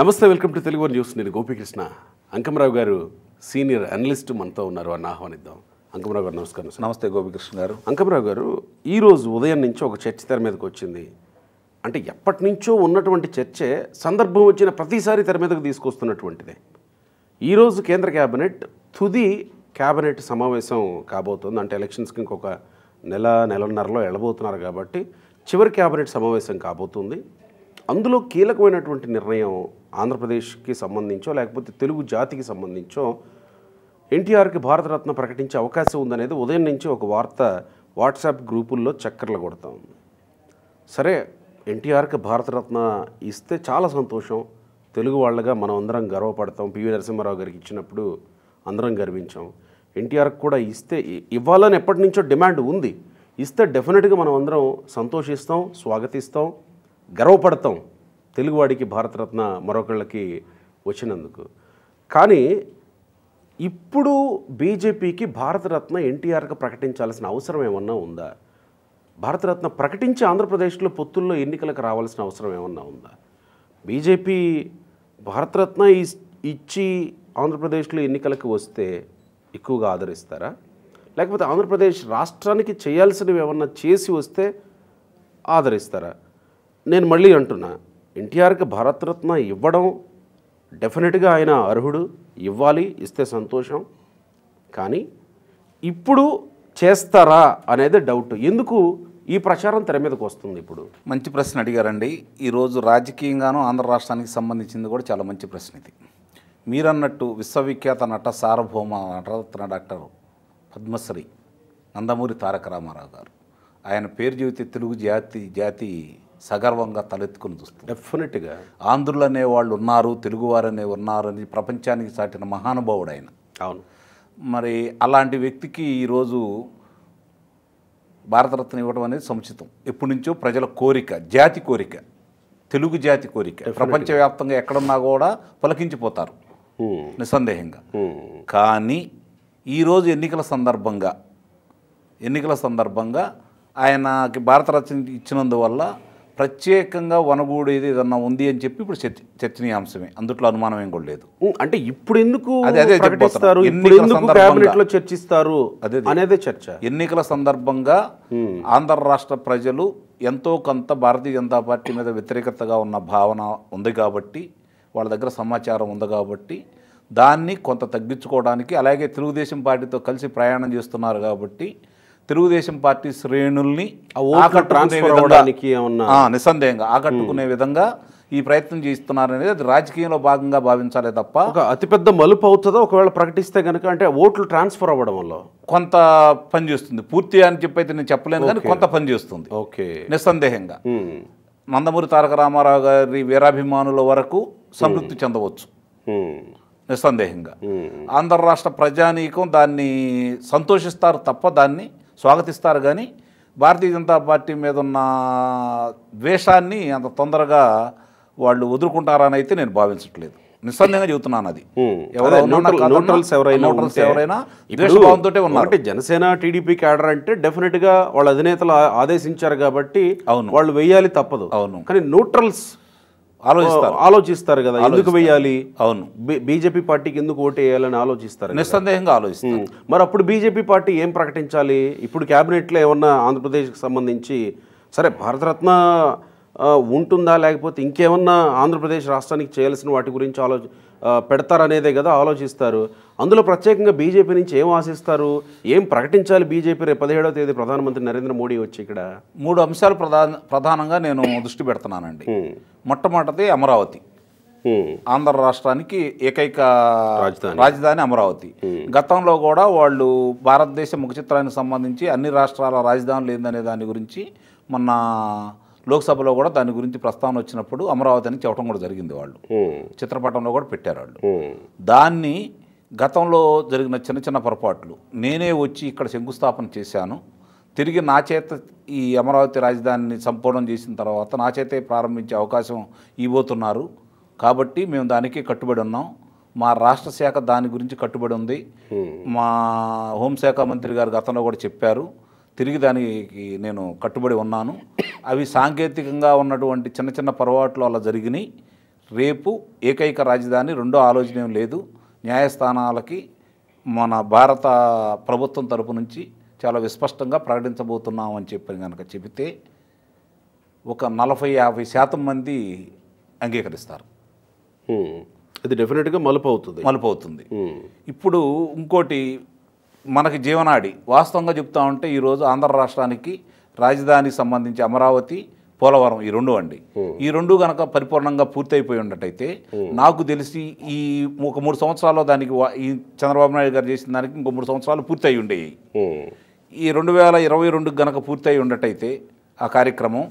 నమస్తే, welcome to Telugu news. నేను గోపికృష్ణ. అంకమరావు గారు సీనియర్ అనలిస్ట్ మనతో ఉన్నారు, అని ఆహ్వానిద్దాం. అంకమరావు గారు నమస్కారం. నమస్తే గోపికృష్ణ గారు. అంకమరావు గారు, ఈరోజు ఉదయం నుంచి ఒక చర్చ తెర మీదకి వచ్చింది. అంటే ఎప్పటి నుంచో ఉన్నటువంటి చర్చే సందర్భం వచ్చిన ప్రతిసారి తెర మీదకు తీసుకొస్తున్నటువంటిదే. ఈరోజు కేంద్ర క్యాబినెట్ తుది క్యాబినెట్ సమావేశం కాబోతుంది. అంటే ఎలక్షన్స్కి ఇంకొక నెలన్నరలో వెళ్ళబోతున్నారు కాబట్టి చివరి క్యాబినెట్ సమావేశం కాబోతుంది. అందులో కీలకమైనటువంటి నిర్ణయం ఆంధ్రప్రదేశ్కి సంబంధించో లేకపోతే తెలుగు జాతికి సంబంధించో ఎన్టీఆర్కి భారతరత్న ప్రకటించే అవకాశం ఉందనేది ఉదయం నుంచి ఒక వార్త వాట్సాప్ గ్రూపుల్లో చక్కర్లు కొడతా ఉంది. సరే, ఎన్టీఆర్కి భారతరత్న ఇస్తే చాలా సంతోషం, తెలుగు వాళ్ళగా మనం అందరం గర్వపడతాం. పివి నరసింహారావు గారికి ఇచ్చినప్పుడు అందరం గర్వించాం. ఎన్టీఆర్కి కూడా ఇస్తే ఇవ్వాలని ఎప్పటి నుంచో డిమాండ్ ఉంది. ఇస్తే డెఫినెట్గా మనం అందరం సంతోషిస్తాం, స్వాగతిస్తాం, గర్వపడతాం తెలుగువాడికి భారతరత్న మరొకళ్ళకి వచ్చినందుకు. కానీ ఇప్పుడు బీజేపీకి భారతరత్న ఎన్టీఆర్కి ప్రకటించాల్సిన అవసరం ఏమన్నా ఉందా? భారతరత్న ప్రకటించి ఆంధ్రప్రదేశ్లో పొత్తుల్లో ఎన్నికలకు రావాల్సిన అవసరం ఏమన్నా ఉందా? బీజేపీ భారతరత్న ఇచ్చి ఆంధ్రప్రదేశ్లో ఎన్నికలకు వస్తే ఎక్కువగా ఆదరిస్తారా? లేకపోతే ఆంధ్రప్రదేశ్ రాష్ట్రానికి చేయాల్సినవి ఏమన్నా చేసి వస్తే ఆదరిస్తారా? నేను మళ్ళీ అంటున్నా, ఎన్టీఆర్కి భారతరత్న ఇవ్వడం డెఫినెట్గా ఆయన అర్హుడు, ఇవ్వాలి, ఇస్తే సంతోషం. కానీ ఇప్పుడు చేస్తారా అనేది డౌట్. ఎందుకు ఈ ప్రచారం తెర మీదకి వస్తుంది ఇప్పుడు? మంచి ప్రశ్న అడిగారండి. ఈరోజు రాజకీయంగానూ ఆంధ్ర రాష్ట్రానికి సంబంధించింది కూడా చాలా మంచి ప్రశ్న ఇది. మీరన్నట్టు విశ్వవిఖ్యాత నట సార్వభౌమ నటరత్న డాక్టర్ పద్మశ్రీ నందమూరి తారక రామారావు గారు, ఆయన పేరు చెబితే తెలుగు జాతి సగర్వంగా తలెత్తుకుని చూస్తుంది. డెఫినెట్గా ఆంధ్రులు అనేవాళ్ళు ఉన్నారు, తెలుగువారు ఉన్నారు అని ప్రపంచానికి చాటిన మహానుభావుడు ఆయన. అవును. మరి అలాంటి వ్యక్తికి ఈరోజు భారతరత్న ఇవ్వడం అనేది సముచితం. ఎప్పటి నుంచో ప్రజల కోరిక, జాతి కోరిక, తెలుగు జాతి కోరిక. ప్రపంచవ్యాప్తంగా ఎక్కడున్నా కూడా పలకించిపోతారు నిస్సందేహంగా. కానీ ఈరోజు ఎన్నికల సందర్భంగా ఆయనకి భారతరత్న ఇచ్చినందువల్ల ప్రత్యేకంగా వనగూడేది ఏదన్నా ఉంది అని చెప్పి ఇప్పుడు చర్చనీయాంశమే, అందుట్లో అనుమానం ఏం కూడా లేదు. అంటే ఇప్పుడు ఎందుకు అదే ప్రకటిస్తారు, చర్చిస్తారు అనేదే చర్చ. ఎన్నికల సందర్భంగా ఆంధ్ర రాష్ట్ర ప్రజలు ఎంతో కొంత భారతీయ జనతా పార్టీ మీద వ్యతిరేకతగా ఉన్న భావన ఉంది కాబట్టి, వాళ్ళ దగ్గర సమాచారం ఉంది కాబట్టి దాన్ని కొంత తగ్గించుకోవడానికి, అలాగే తెలుగుదేశం పార్టీతో కలిసి ప్రయాణం చేస్తున్నారు కాబట్టి తెలుగుదేశం పార్టీ శ్రేణుల్ని నిస్సందేహంగా ఆకట్టుకునే విధంగా ఈ ప్రయత్నం చేస్తున్నారు అనేది అది రాజకీయంలో భాగంగా భావించాలే తప్ప ఒక అతిపెద్ద మలుపు అవుతుందో ఒకవేళ ప్రకటిస్తే కనుక. అంటే ఓట్లు ట్రాన్స్ఫర్ అవ్వడం వల్ల కొంత పని చేస్తుంది. పూర్తి అని చెప్పి అయితే నేను చెప్పలేను, కానీ కొంత పని చేస్తుంది. ఓకే, నిస్సందేహంగా నందమూరి తారక రామారావు గారి వీరాభిమానుల వరకు సంతృప్తి చెందవచ్చు నిస్సందేహంగా. ఆంధ్ర రాష్ట్ర ప్రజానీకం దాన్ని సంతోషిస్తారు తప్ప దాన్ని స్వాగతిస్తారు. కానీ భారతీయ జనతా పార్టీ మీద ఉన్న ద్వేషాన్ని అంత తొందరగా వాళ్ళు వదులుకుంటారని అయితే నేను భావించట్లేదు. నిస్సందేహంగా చెబుతున్నాను. అది ఎవరైనా ద్వేషభావంతో ఉన్నారు. జనసేన టీడీపీ క్యాడర్ అంటే డెఫినెట్గా వాళ్ళ అధినేతలు ఆదేశించారు కాబట్టి వాళ్ళు వెయ్యాలి తప్పదు. అవును. కానీ న్యూట్రల్స్ ఆలోచిస్తారు కదా, ఎందుకు వెయ్యాలి, అవును, బీజేపీ పార్టీకి ఎందుకు ఓటు వేయాలని ఆలోచిస్తారు, నిస్సందేహంగా ఆలోచిస్తారు. మరి అప్పుడు బీజేపీ పార్టీ ఏం ప్రకటించాలి? ఇప్పుడు క్యాబినెట్లో ఏమన్నా ఆంధ్రప్రదేశ్కి సంబంధించి సరే భారతరత్న ఉంటుందా లేకపోతే ఇంకేమన్నా ఆంధ్రప్రదేశ్ రాష్ట్రానికి చేయాల్సిన వాటి గురించి పెడతారనేదే కదా ఆలోచిస్తారు. అందులో ప్రత్యేకంగా బీజేపీ నుంచి ఏం ఆశిస్తారు, ఏం ప్రకటించాలి బీజేపీ? రేపు 17వ తేదీ ప్రధానమంత్రి నరేంద్ర మోడీ వచ్చి ఇక్కడ 3 అంశాలు ప్రధానంగా నేను దృష్టి పెడుతున్నానండి. మొట్టమొదటిది అమరావతి, ఆంధ్ర రాష్ట్రానికి ఏకైక రాజధాని అమరావతి. గతంలో కూడా వాళ్ళు భారతదేశ ముఖ చిత్రానికి సంబంధించి అన్ని రాష్ట్రాల రాజధానులు ఏందనే దాని గురించి మొన్న లోక్సభలో కూడా దాని గురించి ప్రస్తావన వచ్చినప్పుడు అమరావతి అని చెప్పడం కూడా జరిగింది. వాళ్ళు చిత్రపటంలో కూడా పెట్టారు వాళ్ళు. దాన్ని గతంలో జరిగిన చిన్న చిన్న పొరపాట్లు నేనే వచ్చి ఇక్కడ శంకుస్థాపన చేశాను, తిరిగి నా చేత ఈ అమరావతి రాజధానిని సంపూర్ణం చేసిన తర్వాత నా చేతే ప్రారంభించే అవకాశం ఇవ్వబోతున్నారు కాబట్టి మేము దానికి కట్టుబడి ఉన్నాం. మా రాష్ట్ర శాఖ దాని గురించి కట్టుబడి ఉంది. మా హోంశాఖ మంత్రి గారు గతంలో కూడా చెప్పారు, తిరిగి దానికి నేను కట్టుబడి ఉన్నాను. అవి సాంకేతికంగా ఉన్నటువంటి చిన్న చిన్న పొరపాట్లు అలా జరిగినాయి. రేపు ఏకైక రాజధాని రెండో ఆలోచన ఏం లేదు. న్యాయస్థానాలకి మన భారత ప్రభుత్వం తరపు నుంచి చాలా విస్పష్టంగా ప్రకటించబోతున్నాం అని చెప్పి కనుక చెబితే ఒక 40-50% మంది అంగీకరిస్తారు. అది డెఫినెట్గా మలుపు అవుతుంది. ఇప్పుడు ఇంకోటి మనకి జీవనాడి వాస్తవంగా చెప్తా ఉంటే ఈరోజు ఆంధ్ర రాష్ట్రానికి రాజధానికి సంబంధించి అమరావతి, పోలవరం ఈ రెండు అండి. ఈ రెండు కనుక పరిపూర్ణంగా పూర్తయిపోయి ఉన్నట్టయితే నాకు తెలిసి ఈ ఒక 3 సంవత్సరాల్లో దానికి ఈ చంద్రబాబు నాయుడు గారు చేసిన దానికి ఇంకో 3 సంవత్సరాలు పూర్తి అయి ఉండేవి. ఈ 2022 కనుక పూర్తి అయి ఉన్నట్టయితే ఆ కార్యక్రమం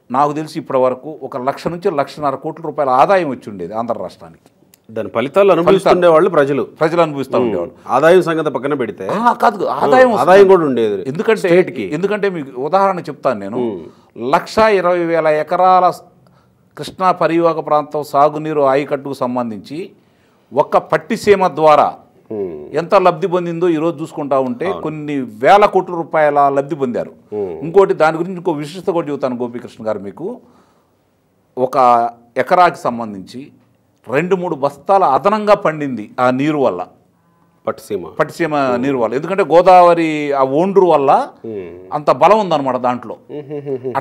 నాకు తెలిసి ఇప్పటి వరకు 1 లక్ష నుంచి 1.5 కోట్ల రూపాయల ఆదాయం వచ్చి ఉండేది ఆంధ్ర రాష్ట్రానికి. దాని ఫలితాలు అనుభవిస్తుండే వాళ్ళు ప్రజలు అనుభవిస్తూ ఉండేవాళ్ళు. ఆదాయం సంగతి పక్కన పెడితే కాదు ఆదాయం కూడా ఉండేది. ఎందుకంటే మీకు ఉదాహరణ చెప్తాను నేను. 1,20,000 ఎకరాల కృష్ణా పరివాహక ప్రాంతం సాగునీరు ఆయకట్టుకు సంబంధించి ఒక్క పట్టిసీమ ద్వారా ఎంత లబ్ధి పొందిందో ఈరోజు చూసుకుంటా ఉంటే కొన్ని వేల కోట్ల రూపాయల లబ్ధి పొందారు. ఇంకోటి దాని గురించి ఇంకో విశిష్టత కూడా చెబుతాను గోపీకృష్ణ గారు మీకు. ఒక ఎకరాకి సంబంధించి 2-3 బస్తాల అదనంగా పండింది ఆ నీరు వల్ల, పట్టిసీమ నీరు వల్ల. ఎందుకంటే గోదావరి ఆ ఓండ్రు వల్ల అంత బలం ఉందన్నమాట దాంట్లో.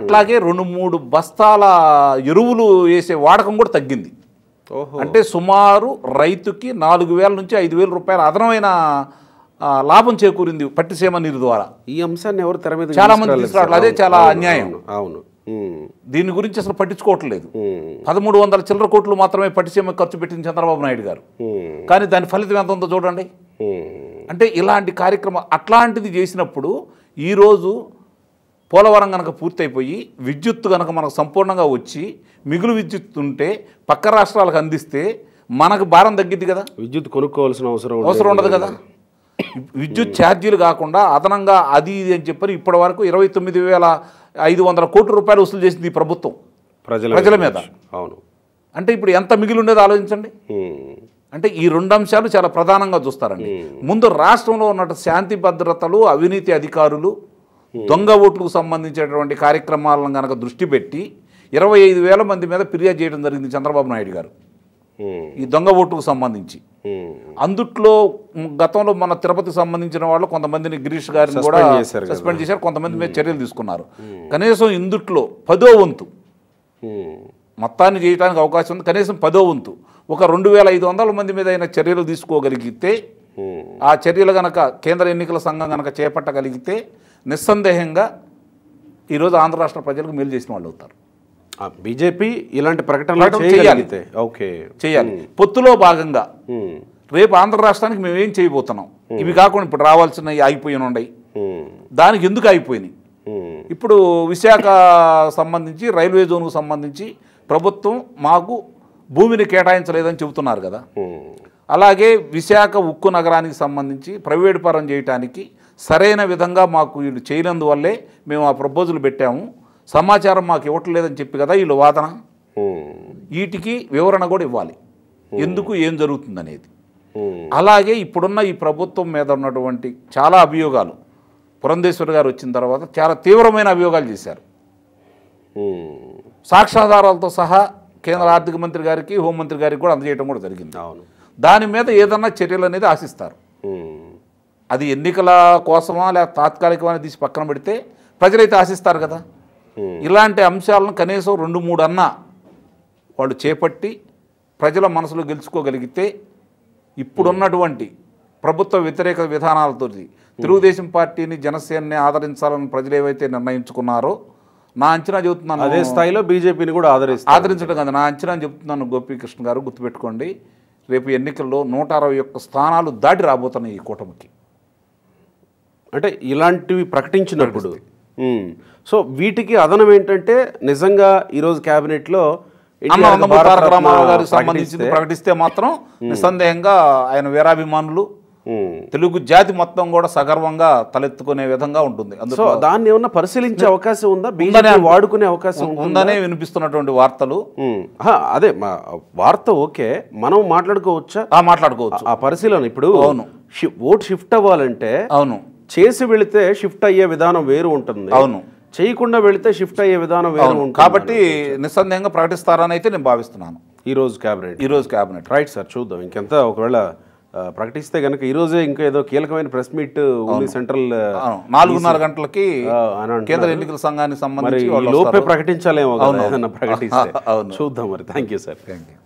అట్లాగే 2-3 బస్తాల ఎరువులు వేసే వాడకం కూడా తగ్గింది. అంటే సుమారు రైతుకి 4,000 నుంచి 5,000 రూపాయల అదనమైన లాభం చేకూరింది పట్టిసీమ నీరు ద్వారా. ఈ అంశాన్ని ఎవరు తెర మీద చాలా మంది తీసుకురావట్లేదు. అదే చాలా అన్యాయం. అవును, దీని గురించి అసలు పట్టించుకోవట్లేదు. 1,300 చిల్లర కోట్లు మాత్రమే పట్టిసీమ ఖర్చు పెట్టింది చంద్రబాబు నాయుడు గారు. కానీ దాని ఫలితం ఎంత ఉందో చూడండి. అంటే ఇలాంటి కార్యక్రమం అట్లాంటిది చేసినప్పుడు ఈరోజు పోలవరం కనుక పూర్తయిపోయి విద్యుత్తు కనుక మనకు సంపూర్ణంగా వచ్చి మిగులు విద్యుత్ ఉంటే పక్క రాష్ట్రాలకు అందిస్తే మనకు భారం తగ్గిద్ది కదా. విద్యుత్ కొనుక్కోవాల్సిన అవసరం ఉండదు కదా. విద్యుత్ ఛార్జీలు కాకుండా అదనంగా అది ఇది అని చెప్పని ఇప్పటి వరకు 29,500 కోట్ల రూపాయలు వసూలు చేసింది ఈ ప్రభుత్వం ప్రజల మీద. అవును. అంటే ఇప్పుడు ఎంత మిగిలి ఉండేదో ఆలోచించండి. అంటే ఈ 2 అంశాలు చాలా ప్రధానంగా చూస్తారండి. ముందు రాష్ట్రంలో ఉన్న శాంతి భద్రతలు, అవినీతి అధికారులు, దొంగ ఓట్లకు సంబంధించినటువంటి కార్యక్రమాలను కనుక దృష్టి పెట్టి 25,000 మంది మీద ఫిర్యాదు చేయడం జరిగింది చంద్రబాబు నాయుడు గారు ఈ దొంగ ఓటుకు సంబంధించి. అందుట్లో గతంలో మన తిరుపతికి సంబంధించిన వాళ్ళు కొంతమందిని గిరీష్ గారిని కూడా సస్పెండ్ చేశారు, కొంతమంది మీద చర్యలు తీసుకున్నారు. కనీసం ఇందుట్లో 10వ వంతు మొత్తాన్ని చేయడానికి అవకాశం ఉంది. కనీసం 10వ వంతు ఒక 2,500 మంది మీద అయినా చర్యలు తీసుకోగలిగితే, ఆ చర్యలు కనుక కేంద్ర ఎన్నికల సంఘం కనుక చేపట్టగలిగితే నిస్సందేహంగా ఈరోజు ఆంధ్ర రాష్ట్ర ప్రజలకు మేలు చేసిన వాళ్ళు అవుతారు. బీజేపీ ఇలాంటి ప్రకటనలు చేయాలి. పొత్తులో భాగంగా రేపు ఆంధ్ర రాష్ట్రానికి మేము ఏం చేయబోతున్నాం, ఇవి కాకుండా ఇప్పుడు రావాల్సినవి ఆగిపోయిన ఉన్నాయి, దానికి ఎందుకు ఆగిపోయినాయి. ఇప్పుడు విశాఖ సంబంధించి రైల్వే జోన్కు సంబంధించి ప్రభుత్వం మాకు భూమిని కేటాయించలేదని చెబుతున్నారు కదా. అలాగే విశాఖ ఉక్కు నగరానికి సంబంధించి ప్రైవేట్ పరం చేయడానికి సరైన విధంగా మాకు వీళ్ళు చేయనందువల్లే మేము ఆ ప్రపోజల్ పెట్టాము, సమాచారం మాకు ఇవ్వట్లేదని చెప్పి కదా వీళ్ళు వాదన. వీటికి వివరణ కూడా ఇవ్వాలి, ఎందుకు ఏం జరుగుతుందనేది. అలాగే ఇప్పుడున్న ఈ ప్రభుత్వం మీద ఉన్నటువంటి చాలా అభియోగాలు పురంధేశ్వరి గారు వచ్చిన తర్వాత చాలా తీవ్రమైన అభియోగాలు చేశారు. సాక్ష్యాధారాలతో సహా కేంద్ర ఆర్థిక మంత్రి గారికి, హోంమంత్రి గారికి కూడా అందజేయడం కూడా జరిగింది. దాని మీద ఏదన్నా చర్యలు అనేది ఆశిస్తారు. అది ఎన్నికల కోసమా లేక తాత్కాలికమా తీసి పక్కన పెడితే ప్రజలైతే ఆశిస్తారు కదా. ఇలాంటి అంశాలను కనీసం 2-3 అన్నా వాళ్ళు చేపట్టి ప్రజల మనసులో గెలుచుకోగలిగితే ఇప్పుడున్నటువంటి ప్రభుత్వ వ్యతిరేక విధానాలతో తెలుగుదేశం పార్టీని, జనసేనని ఆదరించాలని ప్రజలు ఏవైతే నిర్ణయించుకున్నారో, నా అంచనా చెబుతున్నాను, అదే స్థాయిలో బీజేపీని కూడా ఆదరించడం కదా నా అంచనా చెబుతున్నాను. గోపీకృష్ణ గారు గుర్తుపెట్టుకోండి, రేపు ఎన్నికల్లో 161 స్థానాలు దాటి రాబోతున్నాయి ఈ కూటమికి. అంటే ఇలాంటివి ప్రకటించినప్పుడు సో వీటికి అదనం ఏంటంటే నిజంగా ఈరోజు క్యాబినెట్లో తారక రామారావు గారికి సంబంధించి ప్రకటిస్తే మాత్రం నిస్సందేహంగా ఆయన వీరాభిమానులు, తెలుగు జాతి మొత్తం కూడా సగర్వంగా తలెత్తుకునే విధంగా ఉంటుంది. సో దాన్ని ఏమన్నా పరిశీలించే అవకాశం ఉందా, వాడుకునే అవకాశం ఉందనే వినిపిస్తున్నటువంటి వార్తలు. అదే వార్త ఓకే, మనం మాట్లాడుకోవచ్చా? మాట్లాడుకోవచ్చు. ఆ పరిశీలన ఇప్పుడు ఓట్ షిఫ్ట్ అవ్వాలంటే అవును చేసి వెళితే షిఫ్ట్ అయ్యే విధానం వేరు ఉంటుంది, అవును చేయకుండా వెళితే షిఫ్ట్ అయ్యే విధానం వేరు ఉంటుంది. కాబట్టి నిస్సందేహంగా ప్రకటిస్తారని అయితే నేను భావిస్తున్నాను. ఈరోజు క్యాబినెట్ ఈరోజు క్యాబినెట్. రైట్ సార్, చూద్దాం ఇంకెంత ఒకవేళ ప్రకటిస్తే కనుక ఈరోజే ఇంకా ఏదో కీలకమైన ప్రెస్ మీట్ ఉంది సెంట్రల్ 4:30 గంటలకి కేంద్ర ఎన్నికల సంఘానికి సంబంధించి లోపే ప్రకటించాలేమో ఏదన్నా ప్రకటిస్తే. చూద్దాం మరి. Thank you sir. Thank you.